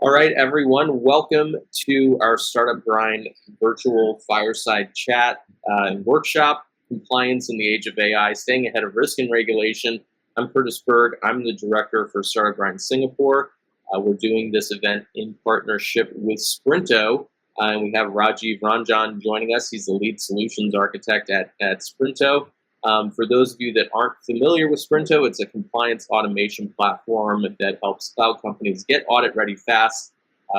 All right, everyone, welcome to our Startup Grind virtual fireside chat and workshop, Compliance in the Age of AI, Staying Ahead of Risk and Regulation. I'm Curtis Berg. I'm the director for Startup Grind Singapore. We're doing this event in partnership with Sprinto, and we have Rajiv Ranjan joining us. He's the lead solutions architect at Sprinto. For those of you that aren't familiar with Sprinto, it's a compliance automation platform that helps cloud companies get audit ready fast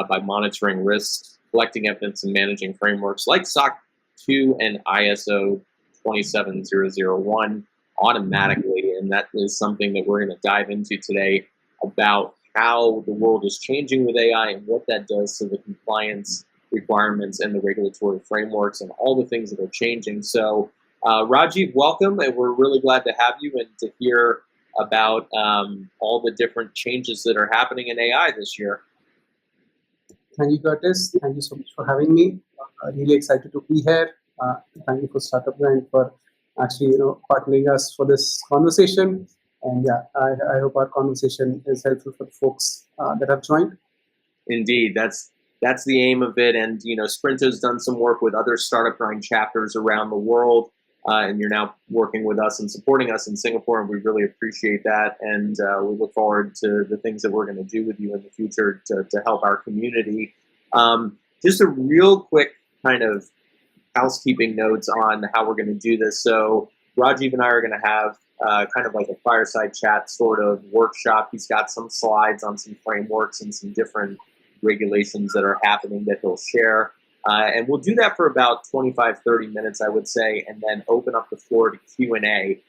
by monitoring risks, collecting evidence, and managing frameworks like SOC 2 and ISO 27001 automatically. And that is something that we're going to dive into today about how the world is changing with AI and what that does to the compliance requirements and the regulatory frameworks and all the things that are changing. So Rajiv, welcome, and we're really glad to have you and to hear about all the different changes that are happening in AI this year. Thank you, Curtis. Thank you so much for having me. Really excited to be here. Thank you for Startup Grind for actually, partnering us for this conversation. And yeah, I hope our conversation is helpful for the folks that have joined. Indeed, that's the aim of it. And Sprinto's done some work with other Startup Grind chapters around the world. And you're now working with us and supporting us in Singapore, and we really appreciate that. And we look forward to the things that we're going to do with you in the future to help our community. Just a real quick kind of housekeeping notes on how we're going to do this. So Rajiv and I are going to have kind of like a fireside chat sort of workshop. He's got some slides on some frameworks and some different regulations that are happening that he'll share. And we'll do that for about 25, 30 minutes, I would say, and then open up the floor to Q&A.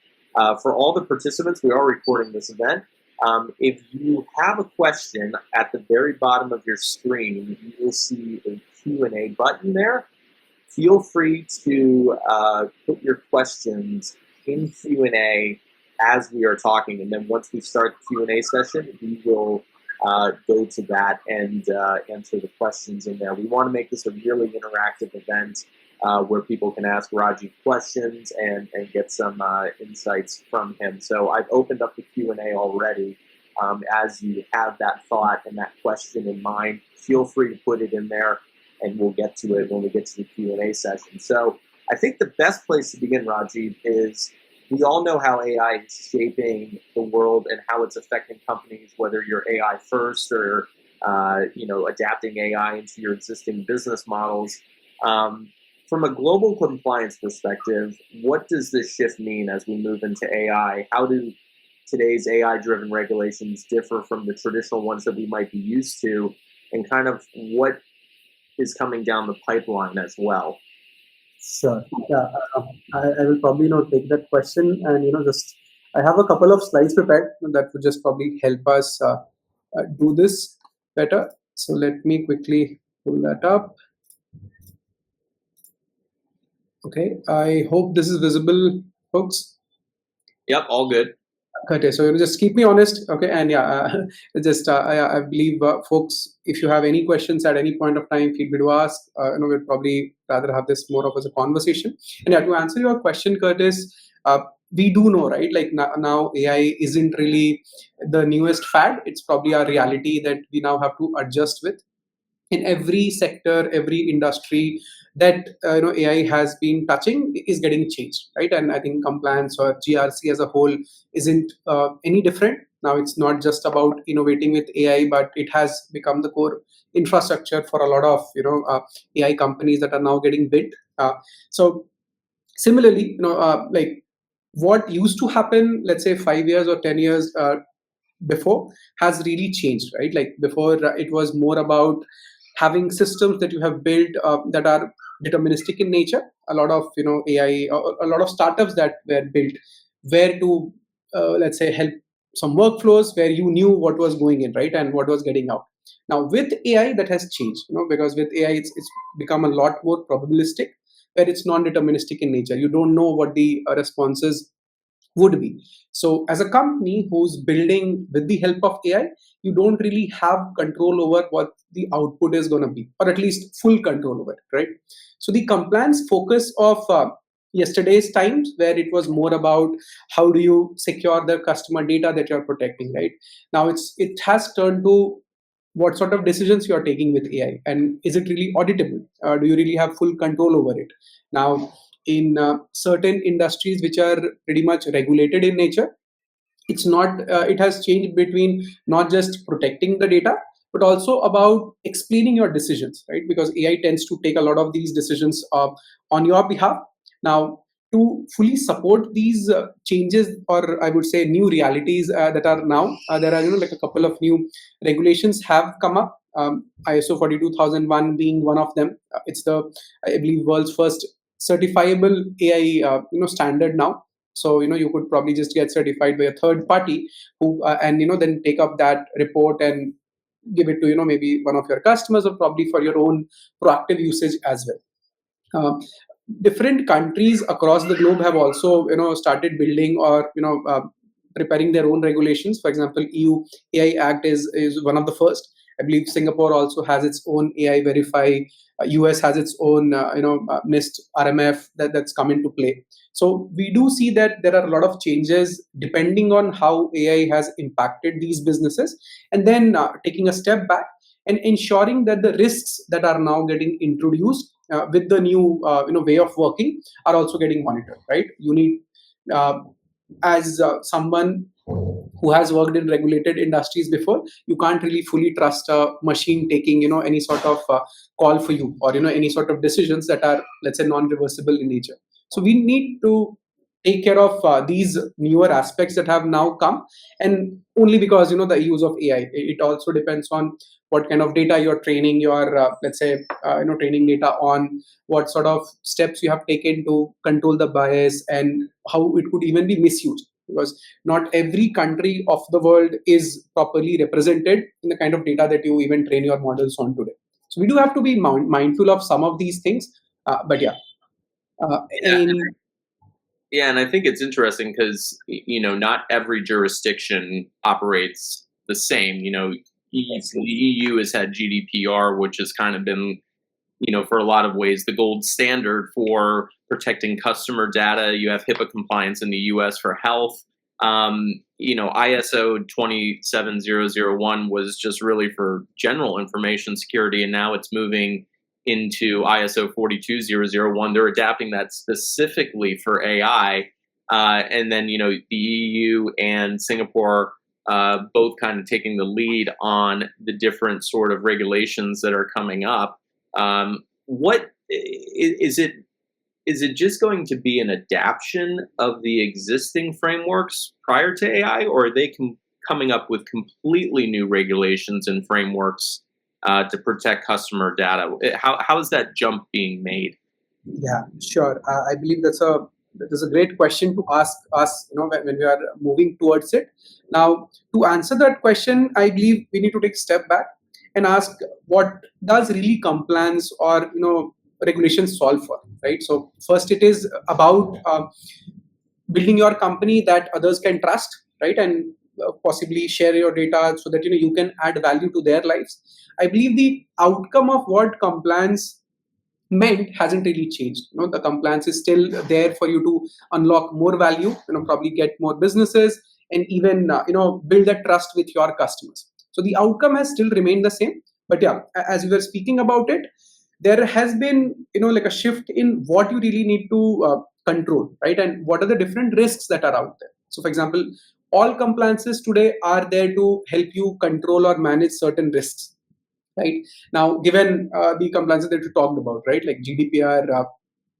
For all the participants, we are recording this event. If you have a question, at the very bottom of your screen, you will see a Q&A button there. Feel free to put your questions in Q&A as we are talking, and then once we start the Q&A session, we will go to that and answer the questions in there. We want to make this a really interactive event where people can ask Rajiv questions and get some insights from him. So I've opened up the Q&A already. As you have that thought and that question in mind, feel free to put it in there and we'll get to it when we get to the Q&A session. So I think the best place to begin, Rajiv, is we all know how AI is shaping the world and how it's affecting companies, whether you're AI first or adapting AI into your existing business models. From a global compliance perspective, what does this shift mean as we move into AI? How do today's AI-driven regulations differ from the traditional ones that we might be used to, and kind of what is coming down the pipeline as well? Sure. Yeah, I will probably take that question, and I have a couple of slides prepared that would just probably help us do this better. So let me quickly pull that up. Okay, I hope this is visible, folks. Yep, all good. Okay, so just keep me honest, okay? And yeah, I believe, folks, if you have any questions at any point of time, feel free to ask. We'd probably rather have this more of as a conversation. And yeah, to answer your question, Curtis, we do know, right? Like now AI isn't really the newest fad. It's probably a reality that we now have to adjust with. In every sector, every industry that AI has been touching is getting changed, right? And I think compliance or GRC as a whole isn't any different. Now it's not just about innovating with AI, but it has become the core infrastructure for a lot of AI companies that are now getting built. So similarly, like what used to happen, let's say 5 years or 10 years before, has really changed, right? Like before, it was more about having systems that you have built that are deterministic in nature. A lot of AI, a lot of startups that were built where to let's say help some workflows where you knew what was going in, right, and what was getting out. Now with AI, that has changed, because with AI it's become a lot more probabilistic, where it's non-deterministic in nature. You don't know what the responses would be. So as a company who's building with the help of AI, you don't really have control over what the output is going to be, or at least full control over it, right? So the compliance focus of yesterday's times, where it was more about how do you secure the customer data that you're protecting, right? Now it has turned to what sort of decisions you are taking with AI, and is it really auditable? Do you really have full control over it? Now, in certain industries which are pretty much regulated in nature, it's not it has changed between not just protecting the data, but also about explaining your decisions, right? Because AI tends to take a lot of these decisions on your behalf. Now, to fully support these changes, or I would say new realities that are now there are, like a couple of new regulations have come up. ISO 42001 being one of them. It's the, I believe, world's first certifiable AI standard now. So you could probably just get certified by a third party who and then take up that report and give it to maybe one of your customers, or probably for your own proactive usage as well. Different countries across the globe have also started building, or preparing their own regulations. For example, EU AI Act is one of the first. I believe Singapore also has its own AI Verify. US has its own NIST RMF that's come into play. So we do see that there are a lot of changes depending on how AI has impacted these businesses, and then taking a step back and ensuring that the risks that are now getting introduced with the new way of working are also getting monitored, right? You need, uh, as someone who has worked in regulated industries before, you can't really fully trust a machine taking any sort of call for you, or any sort of decisions that are, let's say, non-reversible in nature. So we need to take care of these newer aspects that have now come, and only because the use of AI. It also depends on what kind of data you're training your let's say training data on, what sort of steps you have taken to control the bias, and how it could even be misused, because not every country of the world is properly represented in the kind of data that you even train your models on today. So we do have to be mindful of some of these things. But yeah, Yeah, in yeah, and I think it's interesting because not every jurisdiction operates the same. The EU has had GDPR, which has kind of been, for a lot of ways, the gold standard for protecting customer data. You have HIPAA compliance in the US for health. ISO 27001 was just really for general information security, and now it's moving into ISO 42001. They're adapting that specifically for AI. And then, the EU and Singapore both kind of taking the lead on the different sort of regulations that are coming up. What is it? Is it just going to be an adaptation of the existing frameworks prior to AI, or are they coming up with completely new regulations and frameworks to protect customer data? How is that jump being made? Yeah, sure. I believe that's a great question to ask us, when we are moving towards it. Now, to answer that question, I believe we need to take a step back and ask, what does really compliance or regulations solve for, right? So first, it is about building your company that others can trust, right? And possibly share your data so that you can add value to their lives. I believe the outcome of what compliance meant hasn't really changed. The compliance is still there for you to unlock more value, probably get more businesses, and even build that trust with your customers. So the outcome has still remained the same. But yeah, as we were speaking about it, there has been like a shift in what you really need to control, right? And what are the different risks that are out there. So for example, all compliances today are there to help you control or manage certain risks, right? Now, given the compliances that you talked about, right, like GDPR,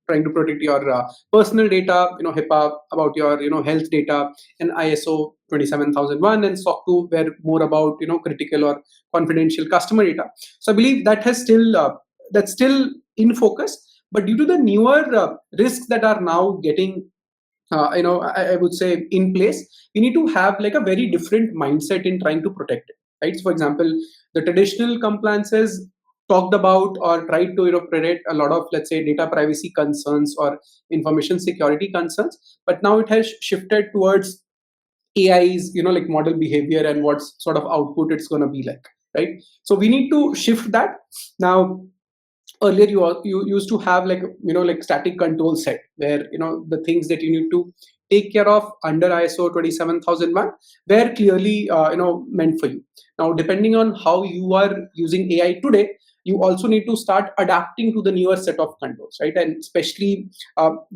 trying to protect your personal data, HIPAA about your health data, and ISO 27001 and SOC 2 were more about critical or confidential customer data. So I believe that's still in focus, but due to the newer risks that are now getting I would say in place, we need to have like a very different mindset in trying to protect it, right? So for example, the traditional compliances talked about or tried to predict a lot of, let's say, data privacy concerns or information security concerns, but now it has shifted towards AI's like model behavior and what sort of output it's going to be like, right? So we need to shift that now. earlier you used to have like like static control set where the things that you need to take care of under ISO 27001 were clearly meant for you. Now depending on how you are using AI today, you also need to start adapting to the newer set of controls, right? And especially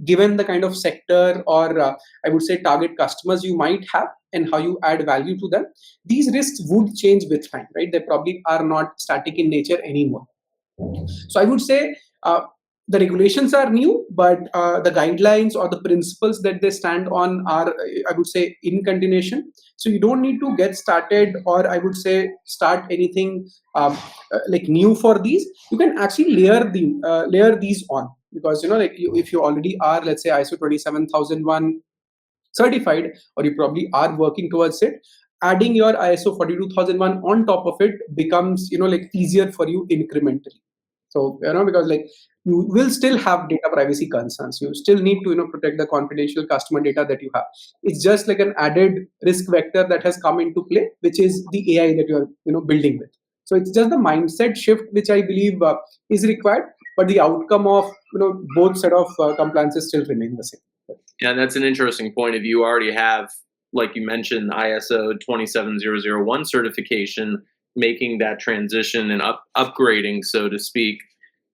given the kind of sector or I would say target customers you might have and how you add value to them, these risks would change with time, right? They probably are not static in nature anymore. So I would say the regulations are new, but the guidelines or the principles that they stand on are, I would say, in continuation. So you don't need to get started, or I would say, start anything like new for these. You can actually layer these on, because like if you already are, let's say, ISO 27001 certified, or you probably are working towards it, adding your ISO 42001 on top of it becomes like easier for you incrementally. So because like you will still have data privacy concerns, you still need to protect the confidential customer data that you have. It's just like an added risk vector that has come into play, which is the AI that you're building with. So it's just the mindset shift which I believe is required, but the outcome of both set of compliances still remain the same. Yeah, that's an interesting point. If you already have, like you mentioned, ISO 27001 certification, making that transition and upgrading, so to speak,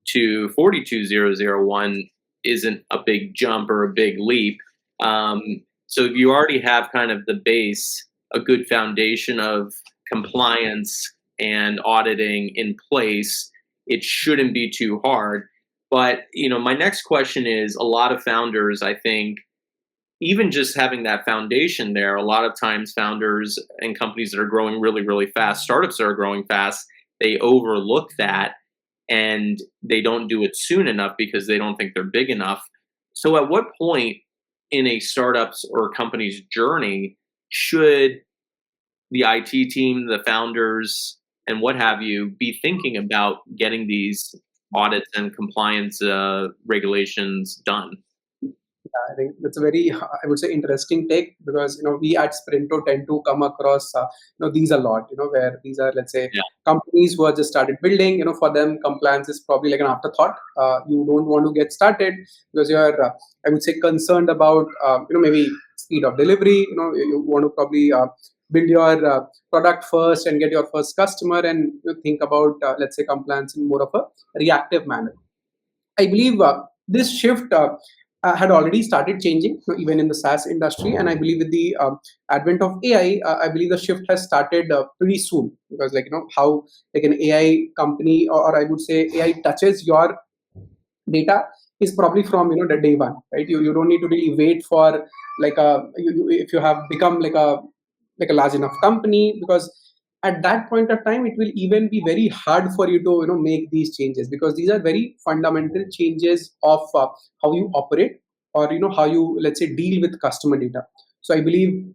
to 42001 isn't a big jump or a big leap. So if you already have kind of the base, a good foundation of compliance and auditing in place, it shouldn't be too hard. But my next question is, a lot of founders, I think, even just having that foundation there, a lot of times founders and companies that are growing really, really fast, startups that are growing fast, they overlook that and they don't do it soon enough because they don't think they're big enough. So at what point in a startup's or company's journey should the IT team, the founders, and what have you be thinking about getting these audits and compliance regulations done? I think that's a very, I would say, interesting take, because we at Sprinto tend to come across these a lot. Where these are, let's say, Yeah. companies who have just started building. For them, compliance is probably like an afterthought. You don't want to get started because you're, I would say, concerned about maybe speed of delivery. You want to probably build your product first and get your first customer, and think about let's say compliance in more of a reactive manner. I believe this shift had already started changing, even in the SaaS industry, and I believe with the advent of AI, I believe the shift has started pretty soon, because like how like an AI company, or I would say AI touches your data is probably from the day one, right? You don't need to really wait for like if you have become like a large enough company, because at that point of time it will even be very hard for you to make these changes, because these are very fundamental changes of how you operate, or how you, let's say, deal with customer data. So I believe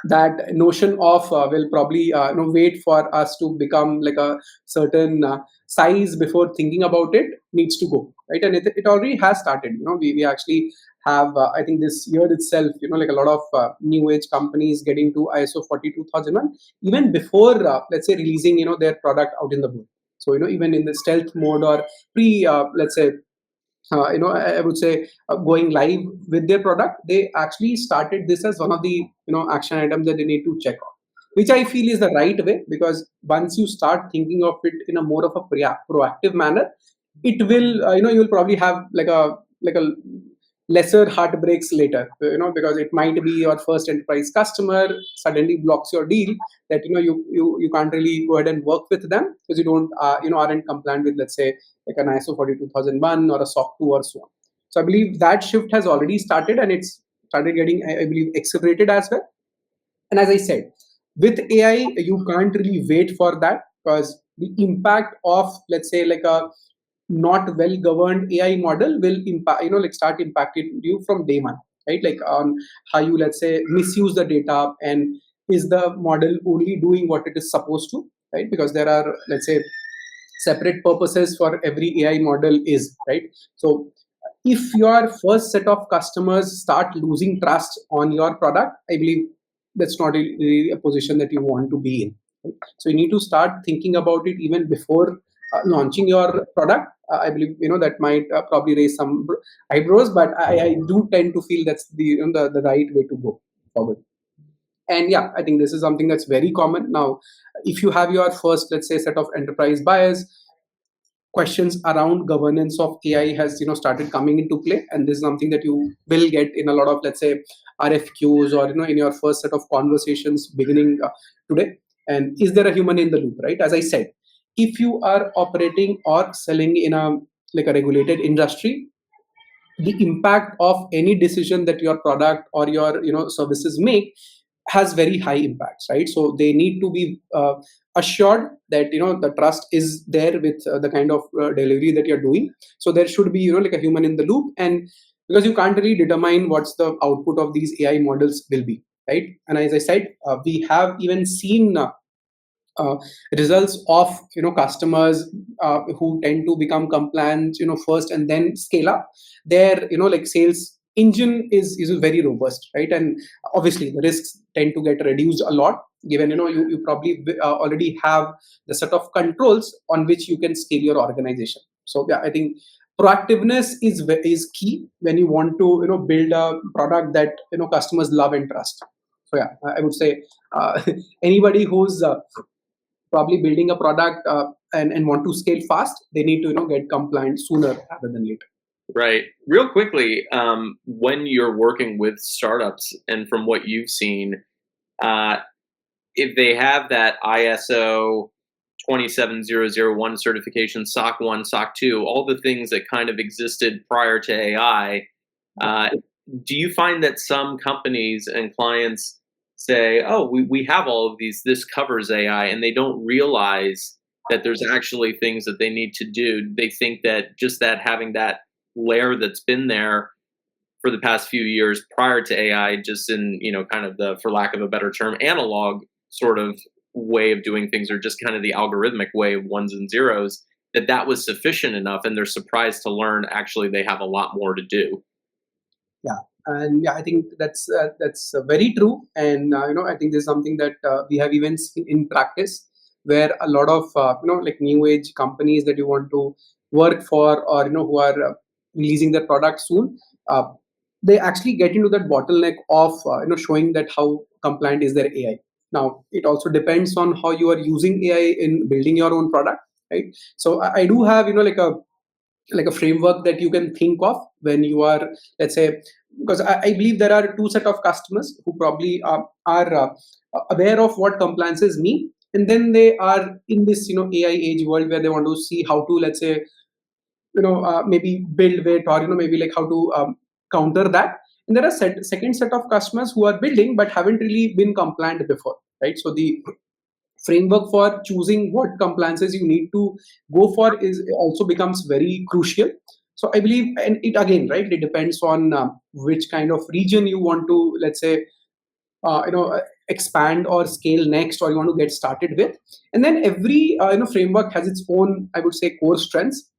that notion of will probably wait for us to become like a certain size before thinking about it needs to go, right? And it already has started. We actually have I think this year itself, like a lot of new age companies getting to ISO 42001 even before let's say releasing their product out in the world. So even in the stealth mode, or pre let's say I would say going live with their product, they actually started this as one of the action items that they need to check off, which I feel is the right way, because once you start thinking of it in a more of a proactive manner, it will you'll probably have like a lesser heartbreaks later, because it might be your first enterprise customer suddenly blocks your deal, that you can't really go ahead and work with them because you don't aren't compliant with, let's say, like an ISO 42001 or a SOC 2 or so on. So I believe that shift has already started, and it's started getting, I believe, accelerated as well. And as I said, with AI, you can't really wait for that, because the impact of, let's say, like a not well governed AI model will impact, like start impacting you from day one, right? Like on how you, let's say, misuse the data, and is the model only doing what it is supposed to, right? Because there are, let's say, separate purposes for every AI model is, right? So if your first set of customers start losing trust on your product, I believe that's not really a position that you want to be in. Right? So you need to start thinking about it even before launching your product, I believe that might probably raise some eyebrows, but I do tend to feel that's the right way to go forward. And yeah, I think this is something that's very common now. If you have your first, let's say, set of enterprise buyers, questions around governance of AI has started coming into play, and this is something that you will get in a lot of, let's say, RFQs, or in your first set of conversations beginning today. And is there a human in the loop, right? As I said, if you are operating or selling in a like a regulated industry, the impact of any decision that your product or your services make has very high impacts, right? So they need to be assured that the trust is there with the kind of delivery that you're doing. So there should be like a human in the loop, and because you can't really determine what's the output of these AI models will be, right? And as I said, we have even seen uh, results of customers who tend to become compliant first and then scale up their like sales engine is very robust, right? And obviously the risks tend to get reduced a lot, given you probably already have the set of controls on which you can scale your organization. So yeah, I think proactiveness is key when you want to build a product that customers love and trust. So yeah, I would say anybody who's probably building a product and want to scale fast, they need to get compliant sooner rather than later. Right. Real quickly, when you're working with startups, and from what you've seen, uh, if they have that ISO 27001 certification, SOC 1, SOC 2, all the things that kind of existed prior to AI, uh, do you find that some companies and clients say, oh, we have all of these, this covers AI, and they don't realize that there's actually things that they need to do? They think that just that having that layer that's been there for the past few years prior to AI, just in, kind of the, for lack of a better term, analog sort of way of doing things, or just kind of the algorithmic way of ones and zeros, that was sufficient enough, and they're surprised to learn actually they have a lot more to do. Yeah, and yeah, I think that's very true. And I think there's something that we have even seen in practice, where a lot of like new age companies that you want to work for, or who are releasing their product soon, uh, they actually get into that bottleneck of showing that how compliant is their AI. Now it also depends on how you are using AI in building your own product, right? So I do have like a framework that you can think of when you are, let's say, because I believe there are two set of customers who probably are aware of what compliances mean, and then they are in this AI age world where they want to see how to, let's say, maybe build with, or maybe like how to counter that. And there are second set of customers who are building but haven't really been compliant before, right? So the framework for choosing what compliances you need to go for is also becomes very crucial. So I believe, and it again, right, it depends on which kind of region you want to, let's say, expand or scale next, or you want to get started with. And then every framework has its own, I would say, core strengths.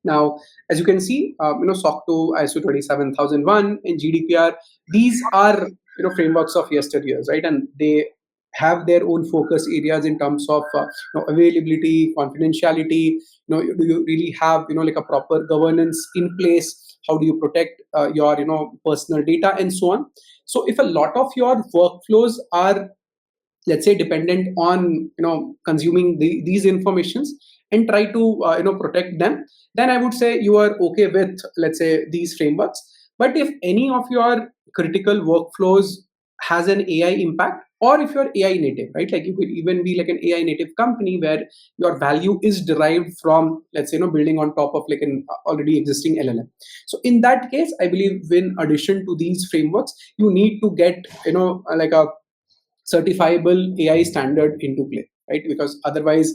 Now, as you can see, SOC 2, ISO 27001, and GDPR, these are frameworks of yesteryears, right? And they have their own focus areas in terms of availability, confidentiality. Do you really have like a proper governance in place? How do you protect your personal data and so on? So, if a lot of your workflows are, let's say, dependent on consuming these informations and try to protect them, then I would say you are okay with, let's say, these frameworks. But if any of your critical workflows has an AI impact, or if you're AI native, right, like you could even be like an AI native company where your value is derived from, let's say, building on top of like an already existing LLM. So in that case, I believe in addition to these frameworks, you need to get like a certifiable AI standard into play, right? Because otherwise,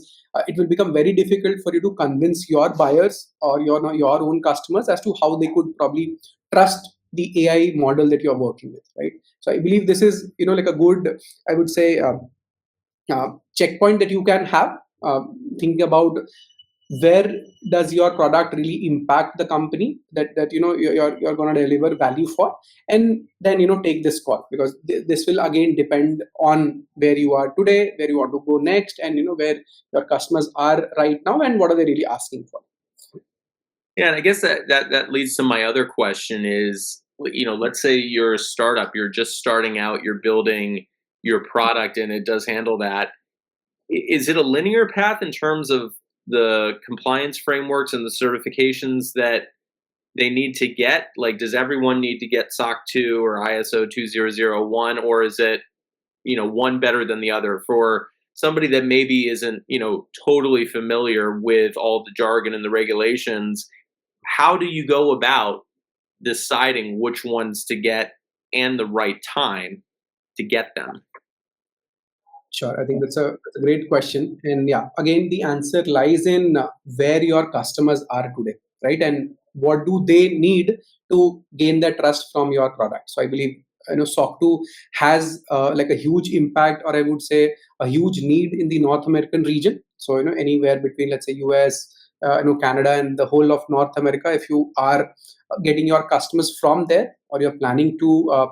it will become very difficult for you to convince your buyers or your own customers as to how they could probably trust the AI model that you're working with, right? So I believe this is like a good, I would say, checkpoint that you can have. Think about where does your product really impact the company that you're going to deliver value for, and then take this call, because this will again depend on where you are today, where you want to go next, and where your customers are right now, and what are they really asking for. Yeah, and I guess that leads to my other question is, let's say you're a startup, you're just starting out, you're building your product, and it does handle that. Is it a linear path in terms of the compliance frameworks and the certifications that they need to get? Like, does everyone need to get SOC 2 or ISO 2001, or is it, one better than the other? For somebody that maybe isn't, totally familiar with all the jargon and the regulations, how do you go about deciding which ones to get and the right time to get them? Sure, I think that's a great question. And yeah, again, the answer lies in where your customers are today, right? And what do they need to gain that trust from your product? So I believe SOC 2 has like a huge impact, or I would say a huge need in the North American region. So anywhere between, let's say, US, Canada, and the whole of North America. If you are getting your customers from there, or you're planning to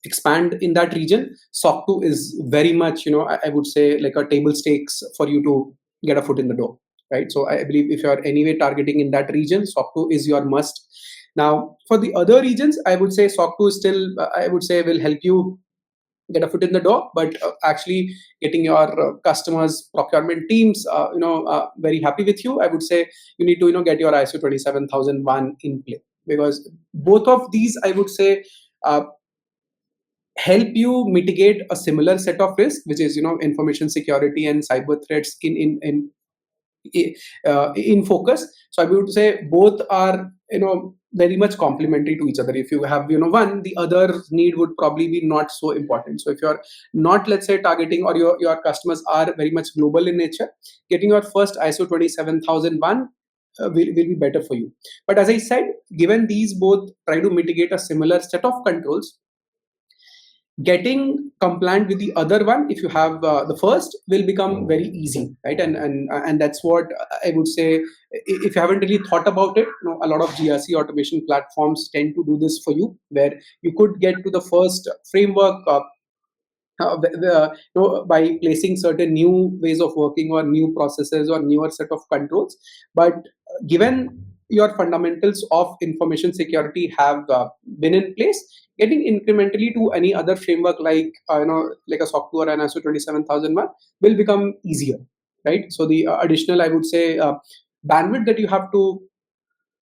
expand in that region, SOC 2 is very much, I would say, like a table stakes for you to get a foot in the door, right? So I believe if you're anyway targeting in that region, SOC 2 is your must. Now, for the other regions, I would say SOC 2 is still, I would say, will help you get a foot in the door, but actually getting your customers procurement teams very happy with you, I would say you need to get your ISO 27001 in play, because both of these, I would say, uh, help you mitigate a similar set of risks, which is information security and cyber threats in focus. So I would say both are very much complementary to each other. If you have one, the other need would probably be not so important. So if you're not, let's say, targeting, or your customers are very much global in nature, getting your first ISO 27001 will be better for you. But as I said, given these both try to mitigate a similar set of controls, getting compliant with the other one, if you have the first, will become very easy, right? And that's what I would say. If you haven't really thought about it, a lot of GRC automation platforms tend to do this for you, where you could get to the first framework by placing certain new ways of working, or new processes, or newer set of controls. But given your fundamentals of information security have been in place, getting incrementally to any other framework, like like a SOC 2 or an ISO 27001, will become easier, right? So the additional, I would say, bandwidth that you have to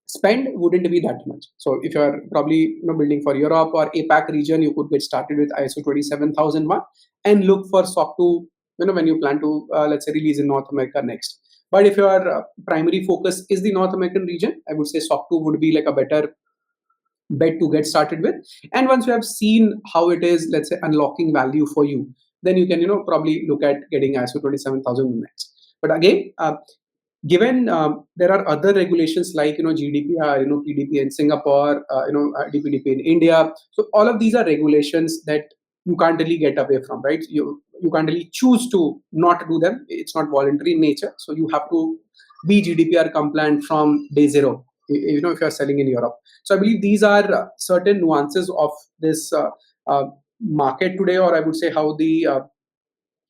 spend wouldn't be that much. So if you're probably building for Europe or APAC region, you could get started with ISO 27001 and look for SOC 2 when you plan to let's say release in North America next. But if your primary focus is the North American region, I would say SOC 2 would be like a better bet to get started with. And once you have seen how it is, let's say, unlocking value for you, then you can probably look at getting ISO 27000 next. But again, given there are other regulations like GDPR, PDP in Singapore, DPDP in India. So all of these are regulations that you can't really get away from, right? You can't really choose to not do them. It's not voluntary in nature. So you have to be GDPR compliant from day zero. If you're selling in Europe. So I believe these are certain nuances of this market today, or I would say how the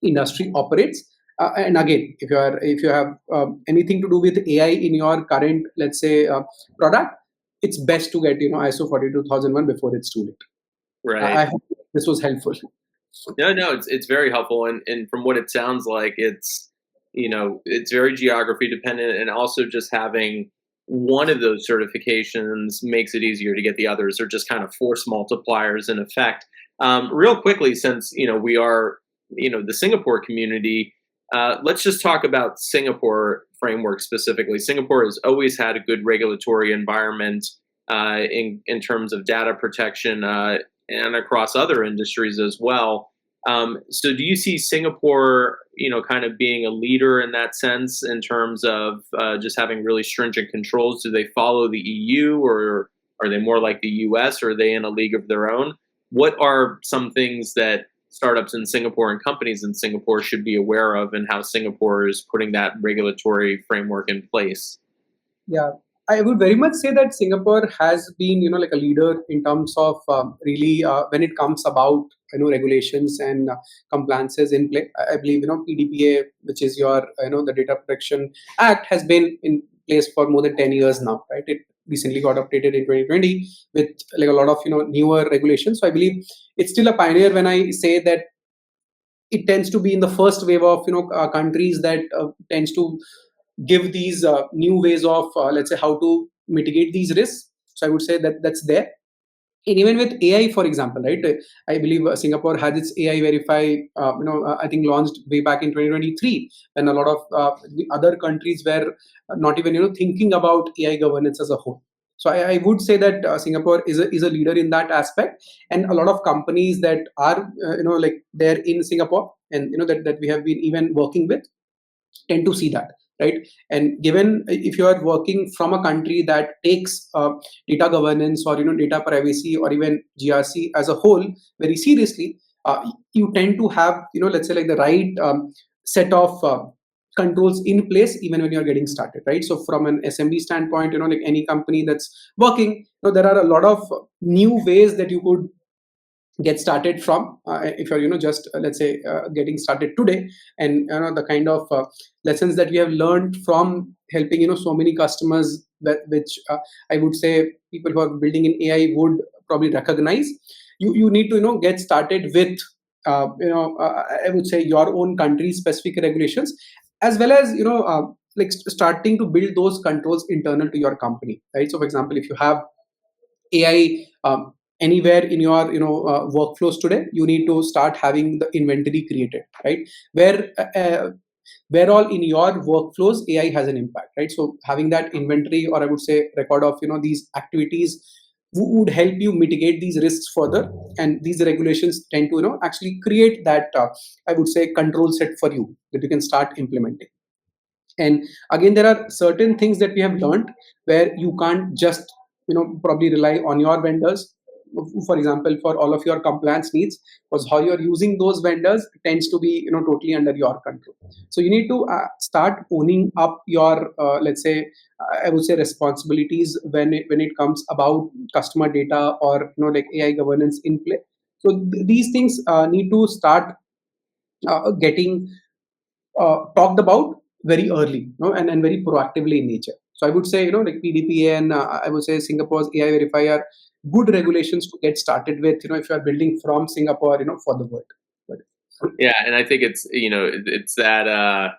industry operates. And again, if you have anything to do with AI in your current, let's say, product, it's best to get ISO 42001 before it's too late. Right. I hope this was helpful. No, it's very helpful, and from what it sounds like, it's very geography dependent, and also just having one of those certifications makes it easier to get the others. They're just kind of force multipliers in effect. Real quickly, since we are the Singapore community, let's just talk about Singapore framework specifically. Singapore has always had a good regulatory environment in terms of data protection. And across other industries as well. So, do you see Singapore, kind of being a leader in that sense in terms of just having really stringent controls? Do they follow the EU, or are they more like the US, or are they in a league of their own? What are some things that startups in Singapore and companies in Singapore should be aware of, and how Singapore is putting that regulatory framework in place? Yeah, I would very much say that Singapore has been, like a leader in terms of really when it comes about regulations and compliances in play. I believe PDPA, which is your the Data Protection Act, has been in place for more than 10 years now, right? It recently got updated in 2020 with like a lot of newer regulations. So I believe it's still a pioneer when I say that it tends to be in the first wave of countries that tends to give these new ways of let's say how to mitigate these risks. So I would say that that's there. And even with AI, for example, right? I believe Singapore had its AI Verify, I think launched way back in 2023, when a lot of the other countries were not even, thinking about AI governance as a whole. So I would say that Singapore is a leader in that aspect, and a lot of companies that are, like they're in Singapore, and that we have been even working with, tend to see that, right? And given if you are working from a country that takes data governance or data privacy or even GRC as a whole very seriously, you tend to have let's say like the right set of controls in place even when you're getting started, right? So from an SMB standpoint, like any company that's working, there are a lot of new ways that you could get started from, if you're just let's say getting started today. And the kind of lessons that we have learned from helping so many customers, which I would say people who are building in AI would probably recognize. You need to get started with I would say your own country specific regulations, as well as like starting to build those controls internal to your company, right? So for example, if you have AI anywhere in your workflows today, you need to start having the inventory created, right? Where all in your workflows AI has an impact, right? So having that inventory, or I would say record of these activities, would help you mitigate these risks further. And these regulations tend to actually create that I would say control set for you that you can start implementing. And again, there are certain things that we have learned where you can't just probably rely on your vendors. For example, for all of your compliance needs, because how you're using those vendors tends to be totally under your control. So you need to start owning up your let's say I would say responsibilities when it comes about customer data or like AI governance in play. So these things need to start getting talked about very early, and very proactively in nature. So I would say, like PDPA and I would say Singapore's AI Verify are good regulations to get started with, if you are building from Singapore, for the world. But, Yeah, and I think it's it's that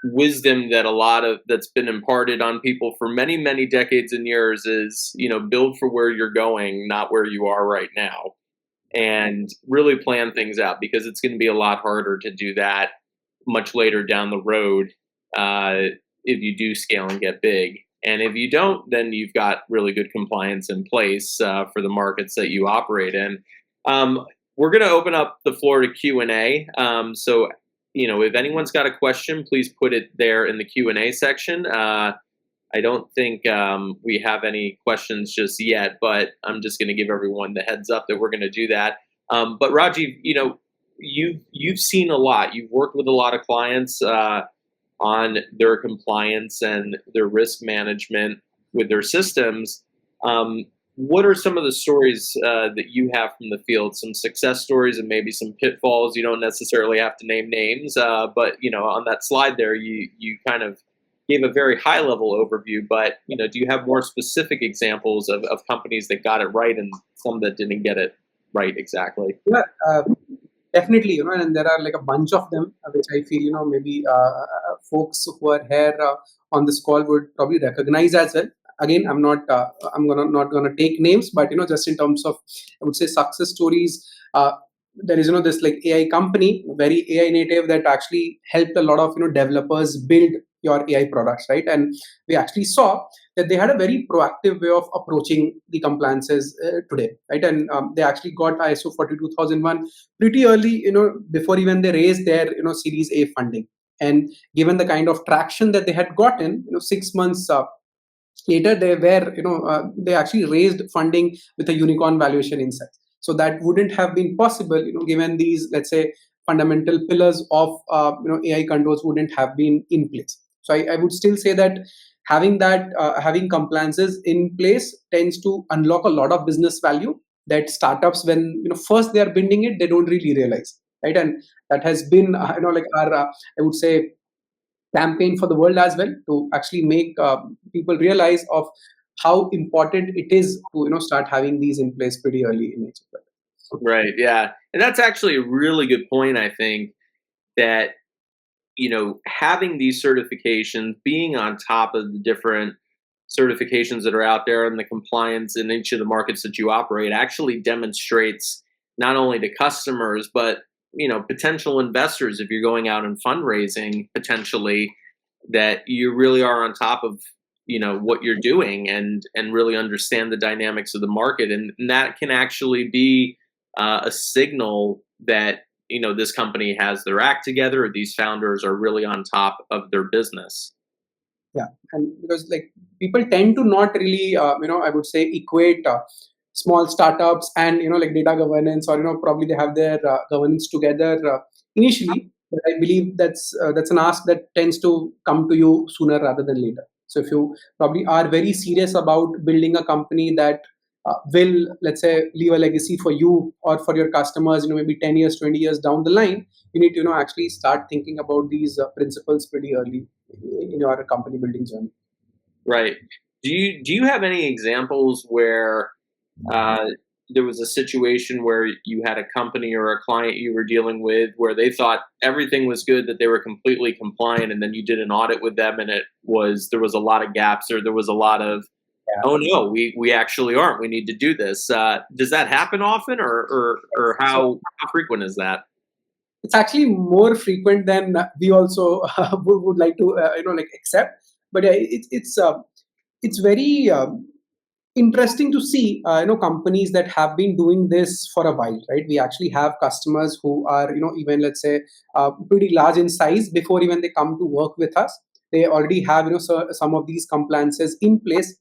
wisdom that a lot of that's been imparted on people for many decades and years is build for where you're going, not where you are right now, and really plan things out, because it's going to be a lot harder to do that much later down the road, if you do scale and get big. And if you don't, then you've got really good compliance in place for the markets that you operate in. We're going to open up the floor to Q&A. So, if anyone's got a question, please put it there in the Q&A section. I don't think we have any questions just yet, but I'm just going to give everyone the heads up that we're going to do that. But Rajiv, you've seen a lot. You've worked with a lot of clients on their compliance and their risk management with their systems. What are some of the stories that you have from the field? Some success stories and maybe some pitfalls. You don't necessarily have to name names, but on that slide there, you kind of gave a very high level overview. But do you have more specific examples of companies that got it right and some that didn't get it right exactly? yeah, definitely, and there are like a bunch of them, which I feel, maybe folks who are here on this call would probably recognize as well. Again, I'm not gonna take names, but just in terms of, I would say, success stories. There is this like AI company, very AI native, that actually helped a lot of developers build your AI products, right? And we actually saw that they had a very proactive way of approaching the compliances today, right? And they actually got ISO 42001 pretty early, before even they raised their Series A funding. And given the kind of traction that they had gotten, 6 months later, they actually raised funding with a unicorn valuation insight. So that wouldn't have been possible, given these, let's say, fundamental pillars of AI controls wouldn't have been in place. So I would still say that having compliances in place tends to unlock a lot of business value that startups, when first they are building it, they don't really realize, right? And that has been like our I would say campaign for the world as well, to actually make people realize of how important it is to start having these in place pretty early in age. Right. Yeah. And that's actually a really good point, I think, that, having these certifications, being on top of the different certifications that are out there and the compliance in each of the markets that you operate actually demonstrates not only to customers, but, potential investors, if you're going out and fundraising potentially, that you really are on top of, what you're doing and really understand the dynamics of the market. And that can actually be a signal that this company has their act together, or these founders are really on top of their business. Yeah, and because like people tend to not really, I would say, equate small startups and like data governance, or probably they have their governance together initially. But I believe that's an ask that tends to come to you sooner rather than later. So if you probably are very serious about building a company that will, let's say, leave a legacy for you or for your customers, maybe 10 years, 20 years down the line, you need to actually start thinking about these principles pretty early in your company building journey. Right. Do you have any examples where uh, there was a situation where you had a company or a client you were dealing with where they thought everything was good, that they were completely compliant, and then you did an audit with them and there was a lot of gaps, or there was a lot of, Yeah. oh no, we actually aren't. We need to do this. Does that happen often, or So how frequent is that? it's actually more frequent than we also would like to like accept. But yeah, it's very interesting to see companies that have been doing this for a while, right? We actually have customers who are even, let's say, pretty large in size before even they come to work with us. They already have some of these compliances in place.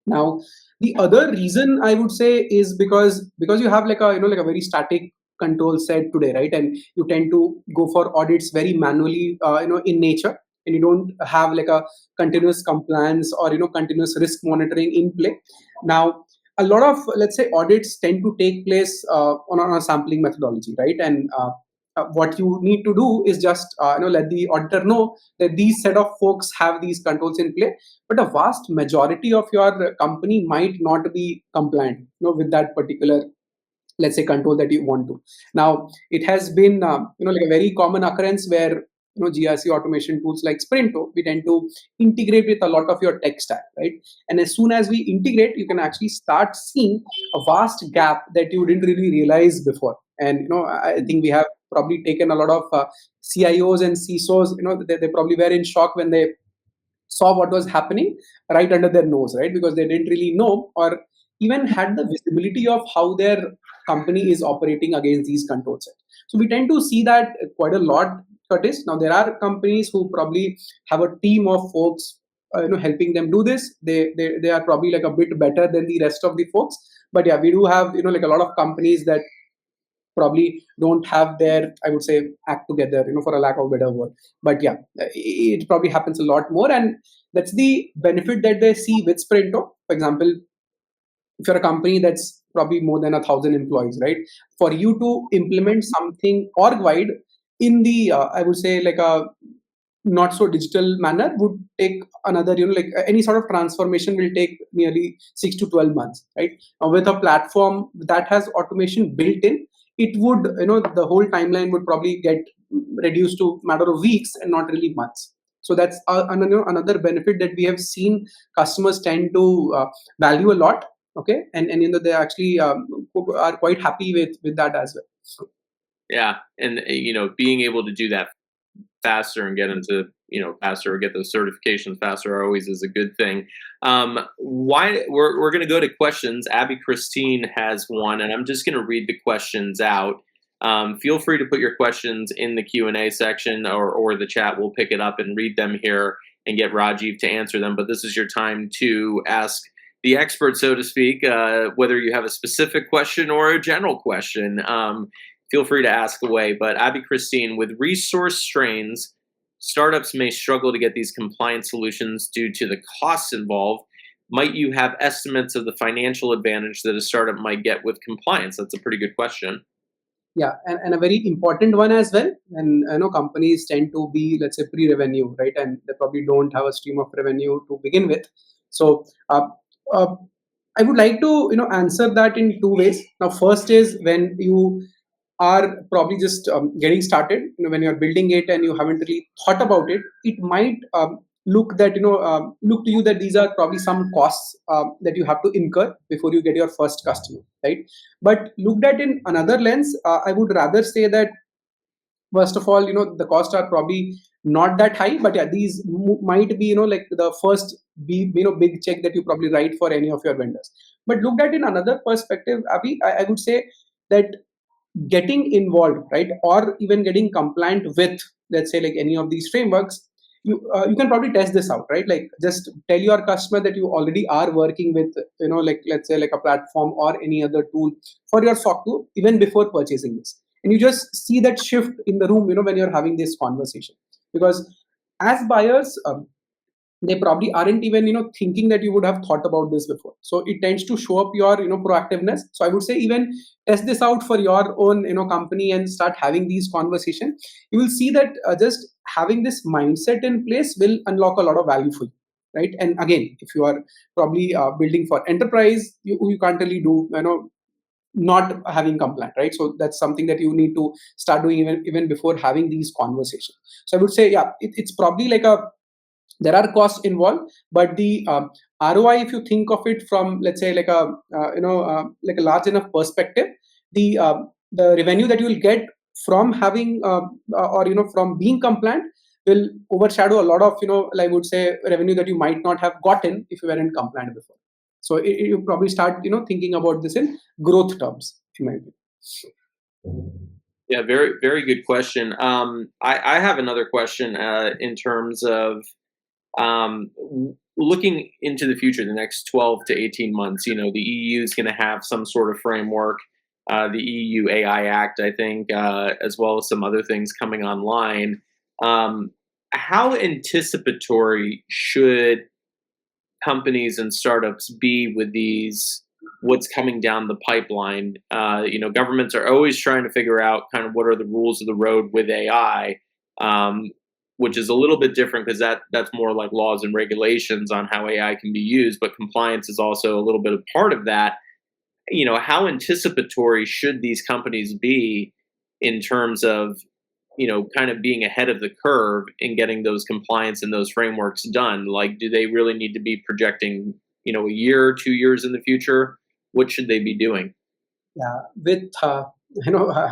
Now, the other reason I would say is because you have like a like a very static control set today, right? And you tend to go for audits very manually, in nature, and you don't have like a continuous compliance or continuous risk monitoring in play. Now, a lot of, let's say, audits tend to take place on a sampling methodology, right? And what you need to do is just let the auditor know that these set of folks have these controls in play, but a vast majority of your company might not be compliant with that particular, let's say, control that you want to. Now it has been like a very common occurrence where GRC automation tools like Sprinto, we tend to integrate with a lot of your tech stack, right? And as soon as we integrate, you can actually start seeing a vast gap that you didn't really realize before. And I think we have probably taken a lot of CIOs and CISOs, they probably were in shock when they saw what was happening right under their nose, right? Because they didn't really know or even had the visibility of how their company is operating against these control sets. So we tend to see that quite a lot, Curtis. Now there are companies who probably have a team of folks, helping them do this. They are probably like a bit better than the rest of the folks. But yeah, we do have like a lot of companies that probably don't have their, I would say, act together, for a lack of a better word. But yeah, it probably happens a lot more, and that's the benefit that they see with Sprinto. For example, if you're a company that's probably more than 1,000 employees, right? For you to implement something org wide in the, I would say, like a not so digital manner would take another, like any sort of transformation will take nearly 6 to 12 months, right? Now with a platform that has automation built in, it would, the whole timeline would probably get reduced to matter of weeks and not really months. So that's another benefit that we have seen customers tend to value a lot. Okay, and they actually are quite happy with that as well. So, Yeah, and being able to do that faster and get into faster, or get those certifications faster, always is a good thing. Why we're going to go to questions. Abby Christine has one, and I'm just going to read the questions out. Feel free to put your questions in the Q&A section, or the chat. We'll pick it up and read them here and get Rajiv to answer them. But this is your time to ask the expert, so to speak, whether you have a specific question or a general question. Feel free to ask away. But Abby Christine, with resource strains, startups may struggle to get these compliance solutions due to the costs involved. Might you have estimates of the financial advantage that a startup might get with compliance? That's a pretty good question. Yeah, and a very important one as well. And companies tend to be, let's say, pre-revenue, right? And they probably don't have a stream of revenue to begin with. So uh, I would like to answer that in two ways. Now, first is when you are probably just getting started. When you're building it and you haven't really thought about it, it might look to you that these are probably some costs that you have to incur before you get your first customer, right? But looked at in another lens, I would rather say that first of all, the costs are probably not that high, but yeah, these might be like the first big check that you probably write for any of your vendors. But looked at in another perspective, Abhi, I would say that getting involved, right, or even getting compliant with, let's say, like any of these frameworks, you can probably test this out, right? Like just tell your customer that you already are working with, like let's say like a platform or any other tool for your SOC 2 even before purchasing this, and you just see that shift in the room, when you're having this conversation, because as buyers, they probably aren't even thinking that you would have thought about this before, so it tends to show up your proactiveness. So I would say even test this out for your own company and start having these conversations. You will see that just having this mindset in place will unlock a lot of value for you, right? And again, if you are probably building for enterprise, you can't really do not having compliant, right? So that's something that you need to start doing even before having these conversations. So I would say, yeah, it's probably like a there are costs involved, but the ROI, if you think of it from, let's say, like a like a large enough perspective, the uh, the revenue that you will get from having or from being compliant will overshadow a lot of I would say revenue that you might not have gotten if you weren't compliant before. So you probably start thinking about this in growth terms, in my opinion. Yeah, very very good question. I have another question in terms of looking into the future, the next 12 to 18 months. The EU is going to have some sort of framework, the EU AI Act, I think, as well as some other things coming online. Um, how anticipatory should companies and startups be with these, what's coming down the pipeline? Governments are always trying to figure out kind of what are the rules of the road with AI, um, which is a little bit different because that's more like laws and regulations on how AI can be used, but compliance is also a little bit of part of that. How anticipatory should these companies be in terms of kind of being ahead of the curve in getting those compliance and those frameworks done? Like, do they really need to be projecting, a year, 2 years in the future? What should they be doing? Yeah, with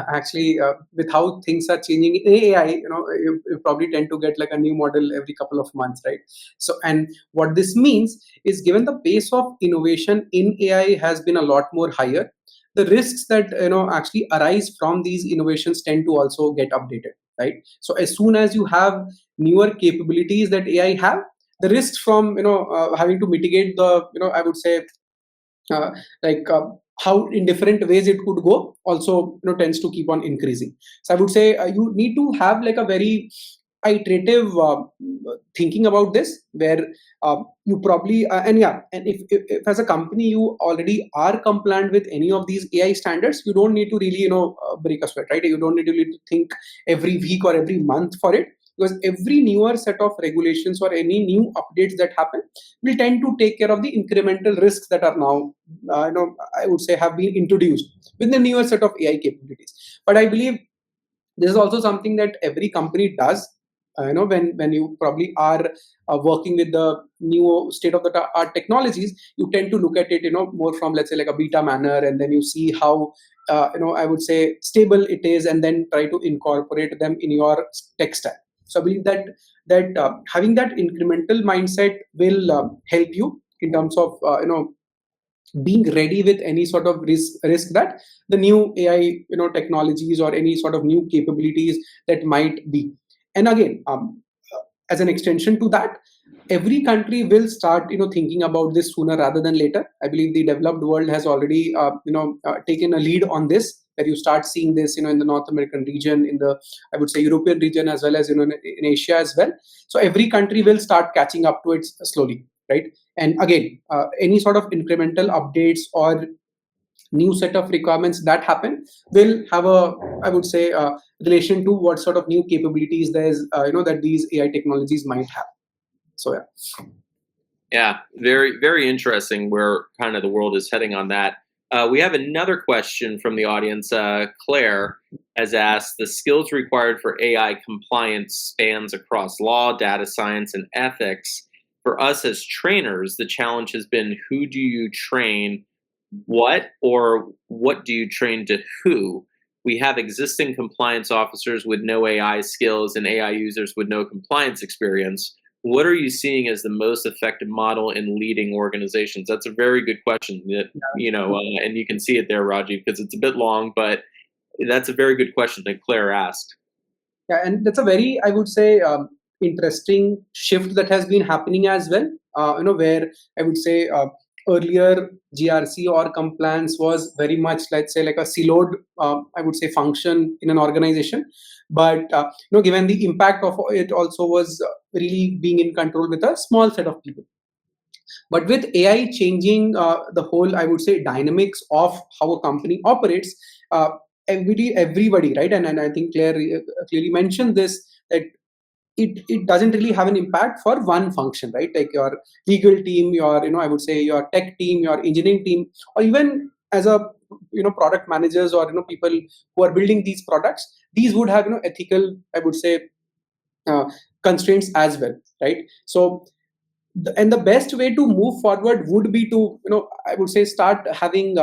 actually with how things are changing in AI, you probably tend to get like a new model every couple of months, right? So, and what this means is, given the pace of innovation in AI has been a lot more higher, the risks that actually arise from these innovations tend to also get updated, right? So as soon as you have newer capabilities that AI have, the risks from having to mitigate the I would say uh, like how in different ways it could go also tends to keep on increasing. So I would say you need to have like a very iterative thinking about this, where you probably and yeah, and if as a company you already are compliant with any of these AI standards, you don't need to really break a sweat, right? You don't need to really think every week or every month for it, because every newer set of regulations or any new updates that happen will tend to take care of the incremental risks that are now, I would say, have been introduced with the newer set of AI capabilities. But I believe this is also something that every company does. When you probably are working with the new state of the art technologies, you tend to look at it, more from, let's say, like a beta manner, and then you see how, I would say, stable it is, and then try to incorporate them in your tech stack. So I believe that having that incremental mindset will help you in terms of being ready with any sort of risk that the new AI technologies or any sort of new capabilities that might be. And again, as an extension to that, every country will start thinking about this sooner rather than later. I believe the developed world has already taken a lead on this, where you start seeing this in the North American region, in the, I would say, European region, as well as in Asia as well. So every country will start catching up to it slowly, right? And again, any sort of incremental updates or new set of requirements that happen will have a I would say, relation to what sort of new capabilities there's, that these AI technologies might have. So yeah. Yeah, very, very interesting where kind of the world is heading on that. We have another question from the audience. Claire has asked, the skills required for AI compliance spans across law, data science, and ethics. For us as trainers, the challenge has been, who do you train what, or what do you train to who? We have existing compliance officers with no AI skills and AI users with no compliance experience. What are you seeing as the most effective model in leading organizations? That's a very good question. And you can see it there, Rajiv, because it's a bit long, but that's a very good question that Claire asked. Yeah, and that's a very, I would say, interesting shift that has been happening as well. Where I would say, earlier GRC or compliance was very much, let's say, like a siloed, I would say, function in an organization. But given the impact of it, also was really being in control with a small set of people. But with AI changing the whole, I would say, dynamics of how a company operates, uh, everybody, right? And I think Claire clearly mentioned this, that it doesn't really have an impact for one function, right? Like your legal team, your, I would say, your tech team, your engineering team, or even as a, product managers, or people who are building these products, these would have, ethical, I would say, uh, constraints as well, right? So and the best way to move forward would be to, I would say, start having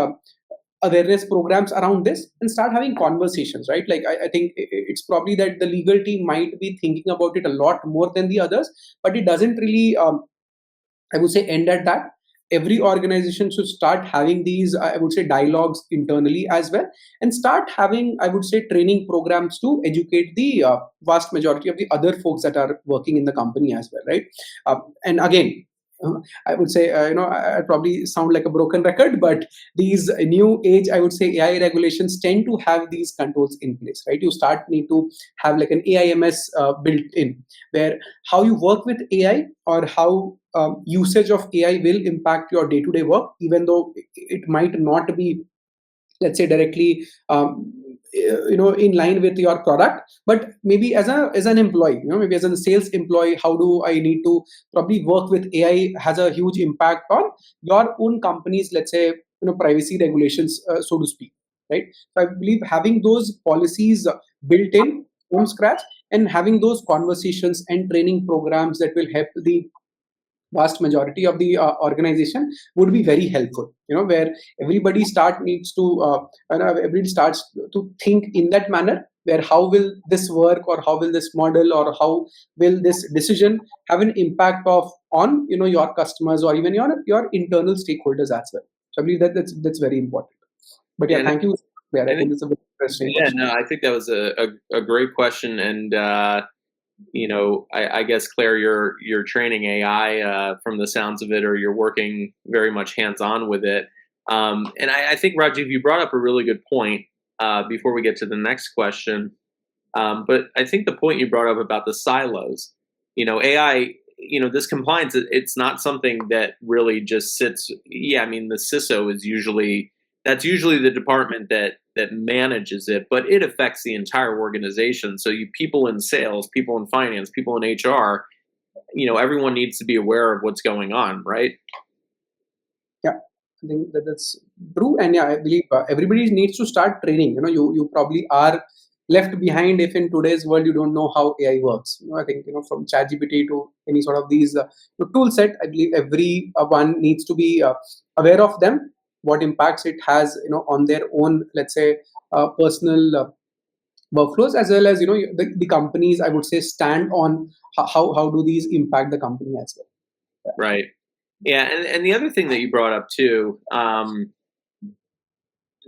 awareness programs around this and start having conversations, right? Like I think it's probably that the legal team might be thinking about it a lot more than the others, but it doesn't really, I would say, end at that. Every organization should start having these, I would say, dialogues internally as well, and start having, I would say, training programs to educate the vast majority of the other folks that are working in the company as well, right? And again, I would say, I probably sound like a broken record, but these new age, I would say, AI regulations tend to have these controls in place, right? You start need to have like an AIMS built in, where how you work with AI, or how usage of AI will impact your day-to-day work, even though it might not be, let's say, directly in line with your product, but maybe as an employee, maybe as a sales employee, how do I need to probably work with AI has a huge impact on your own company's, let's say, privacy regulations, so to speak, right? So I believe having those policies built in from scratch, and having those conversations and training programs that will help the vast majority of the organization would be very helpful, where everybody everybody starts to think in that manner, where how will this work, or how will this model, or how will this decision have an impact of on, your customers, or even your internal stakeholders as well. So I believe that's very important. But yeah, Yeah, thank you. Yeah, I I think, think it's a very interesting yeah, question. no, I think that was a great question, and I guess Claire, you're training AI from the sounds of it, or you're working very much hands on with it. And I think Rajiv, you brought up a really good point before we get to the next question. But I think the point you brought up about the silos, AI, this compliance, it's not something that really just sits. Yeah, I mean, the CISO is usually the department that manages it, but it affects the entire organization. So people in sales, people in finance, people in HR, everyone needs to be aware of what's going on, right? Yeah, I think that's true, and yeah, I believe everybody needs to start training. You probably are left behind if in today's world you don't know how AI works. I think, from ChatGPT to any sort of these tool set, I believe every one needs to be aware of them, what impacts it has, on their own, let's say, personal workflows, as well as, the companies, I would say, stand on how do these impact the company as well. Right. Yeah, and the other thing that you brought up too,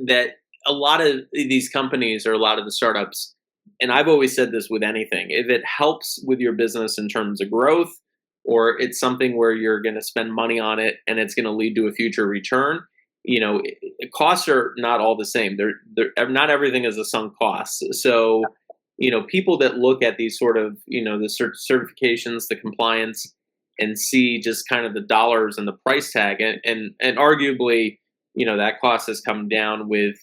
that a lot of these companies, or a lot of the startups, and I've always said this with anything, if it helps with your business in terms of growth, or it's something where you're going to spend money on it and it's going to lead to a future return, costs are not all the same. They're not everything is a sunk cost. So, people that look at these sort of, the certifications, the compliance, and see just kind of the dollars and the price tag, and arguably, that cost has come down with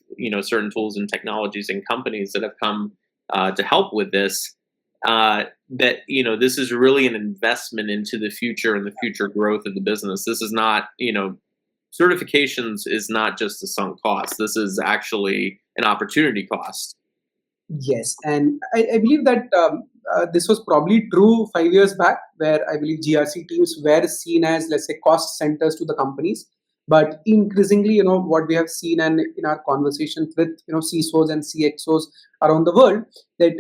certain tools and technologies and companies that have come to help with this. That this is really an investment into the future and the future growth of the business. This is not certifications is not just a sunk cost. This is actually an opportunity cost. Yes, and I believe that this was probably true 5 years back, where I believe GRC teams were seen as, let's say, cost centers to the companies. But increasingly, what we have seen and in our conversations with CISOs and CXOs around the world, that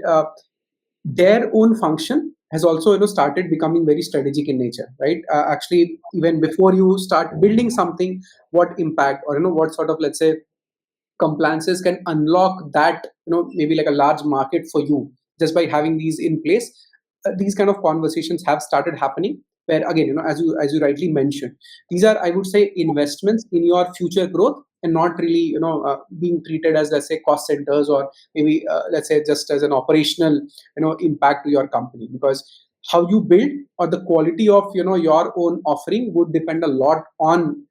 their own function has also started becoming very strategic in nature, right? Actually, even before you start building something, what impact or what sort of, let's say, compliances can unlock that maybe like a large market for you just by having these in place. These kind of conversations have started happening, where again, as you rightly mentioned, these are, I would say, investments in your future growth, and not really being treated as, let's say, cost centers, or maybe let's say just as an operational impact to your company. Because how you build or the quality of your own offering would depend a lot on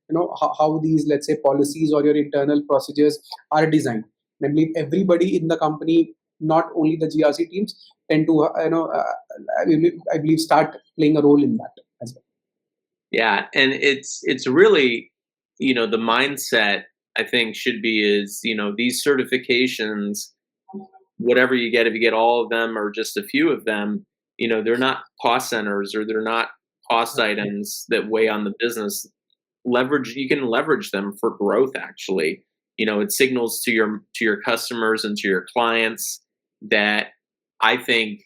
how these, let's say, policies or your internal procedures are designed. And I believe everybody in the company, not only the GRC teams, tend to I believe start playing a role in that as well. Yeah, and it's really, the mindset I think should be is, these certifications, whatever you get, if you get all of them or just a few of them, they're not cost centers, or they're not cost items that weigh on the business. You can leverage them for growth, actually. It signals to your customers and to your clients that I think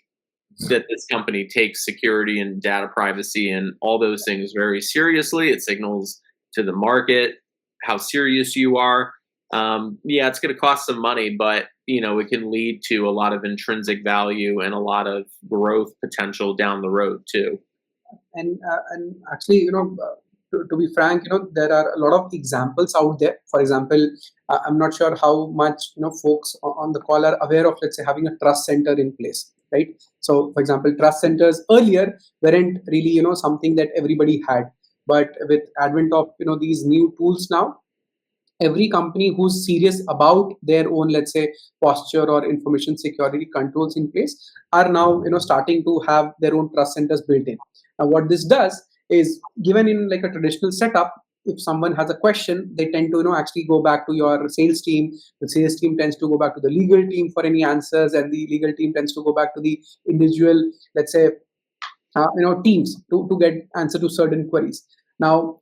that this company takes security and data privacy and all those things very seriously. It signals to the market how serious you are. Yeah, it's going to cost some money, but it can lead to a lot of intrinsic value and a lot of growth potential down the road too. And actually, to be frank, there are a lot of examples out there. For example, I'm not sure how much folks on the call are aware of, let's say, having a trust center in place, right? So for example, trust centers earlier weren't really something that everybody had, but with advent of these new tools now, every company who's serious about their own, let's say, posture or information security controls in place are now starting to have their own trust centers built in. Now what this does is, given in like a traditional setup, if someone has a question, they tend to actually go back to your sales team. The sales team tends to go back to the legal team for any answers, and the legal team tends to go back to the individual, let's say, teams to get answer to certain queries. Now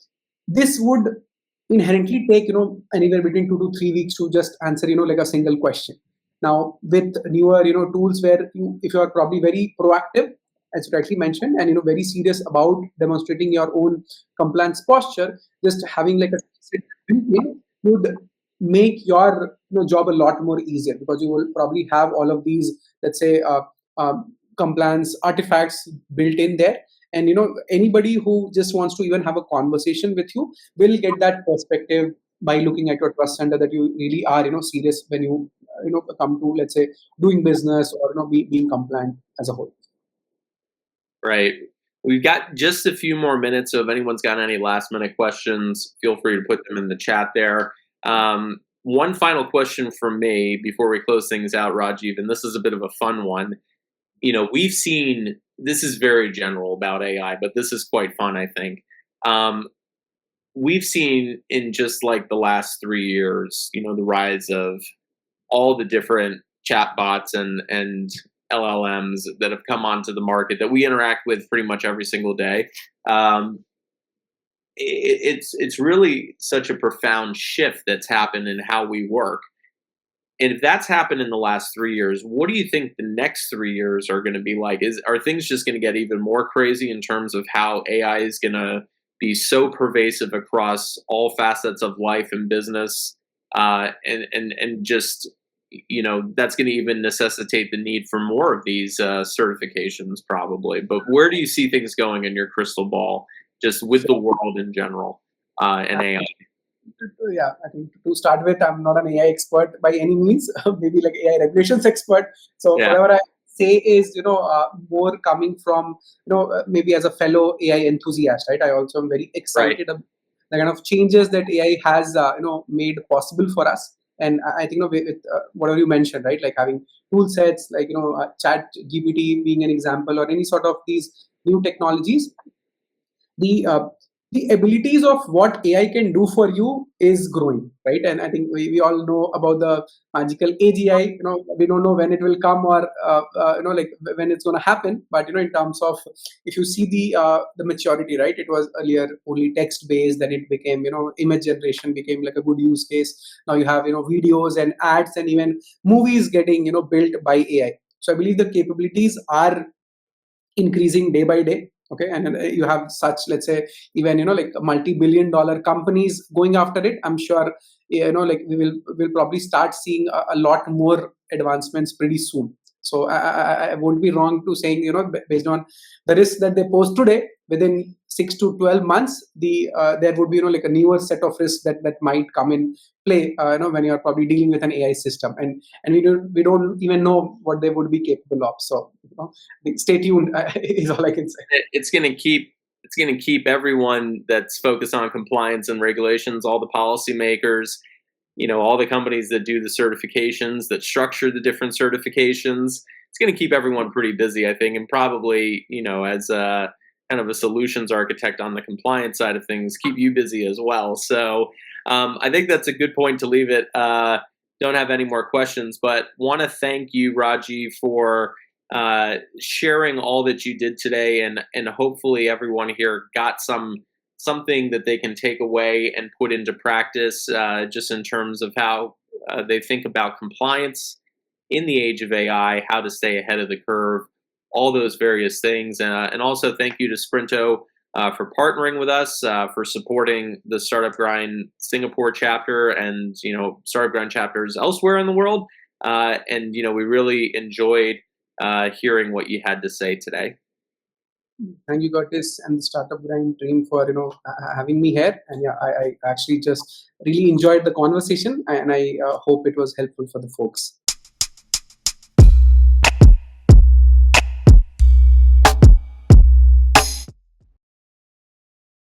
this would inherently take anywhere between 2 to 3 weeks to just answer like a single question. Now with newer tools, where if you are probably very proactive, as you rightly mentioned, and very serious about demonstrating your own compliance posture, just having like a would make your job a lot more easier, because you will probably have all of these, let's say, compliance artifacts built in there. And anybody who just wants to even have a conversation with you will get that perspective by looking at your trust center, that you really are serious when you come to, let's say, doing business, or being compliant as a whole. Right. We've got just a few more minutes, so if anyone's got any last minute questions, feel free to put them in the chat there. One final question from me before we close things out, Rajiv, and this is a bit of a fun one. We've seen, this is very general about AI, but this is quite fun, I think. We've seen in just like the last 3 years, the rise of all the different chatbots and LLMs that have come onto the market that we interact with pretty much every single day. It's really such a profound shift that's happened in how we work. And if that's happened in the last 3 years, what do you think the next 3 years are going to be like? Are things just going to get even more crazy in terms of how AI is going to be so pervasive across all facets of life and business, and just that's going to even necessitate the need for more of these certifications, probably. But where do you see things going in your crystal ball, just with the world in general, and AI? Yeah, I think to start with, I'm not an AI expert by any means. Maybe like AI regulations expert. So Yeah. whatever I say is more coming from maybe as a fellow AI enthusiast, right? I also am very excited about the kind of changes that AI has made possible for us. And I think with whatever you mentioned, right, like having tool sets like chat GPT being an example, or any sort of these new technologies, the the abilities of what AI can do for you is growing, right? And I think we all know about the magical AGI. We don't know when it will come, or like when it's going to happen. But in terms of, if you see the maturity, right? It was earlier only text based, then it became image generation became like a good use case. Now you have videos and ads and even movies getting built by AI. So I believe the capabilities are increasing day by day. Okay, and you have such, let's say, even like multi-billion dollar companies going after it. I'm sure like we'll probably start seeing a lot more advancements pretty soon. So I won't be wrong to saying based on the risk that they pose today, within 6 to 12 months there would be like a newer set of risks that might come in play when you're probably dealing with an AI system, and we don't even know what they would be capable of. So stay tuned is all I can say. It's going to keep everyone that's focused on compliance and regulations, all the policymakers, all the companies that do the certifications, that structure the different certifications. It's going to keep everyone pretty busy, I think, and probably, as a kind of a solutions architect on the compliance side of things, keep you busy as well. So I think that's a good point to leave it. Don't have any more questions, but want to thank you, Rajiv, for sharing all that you did today, and hopefully everyone here got something that they can take away and put into practice, just in terms of how they think about compliance in the age of AI, how to stay ahead of the curve, all those various things. And also thank you to Sprinto for partnering with us, for supporting the Startup Grind Singapore chapter, and Startup Grind chapters elsewhere in the world. And we really enjoyed hearing what you had to say today. Thank you, Curtis, and the Startup Grind team for having me here. And yeah, I actually just really enjoyed the conversation, and I hope it was helpful for the folks.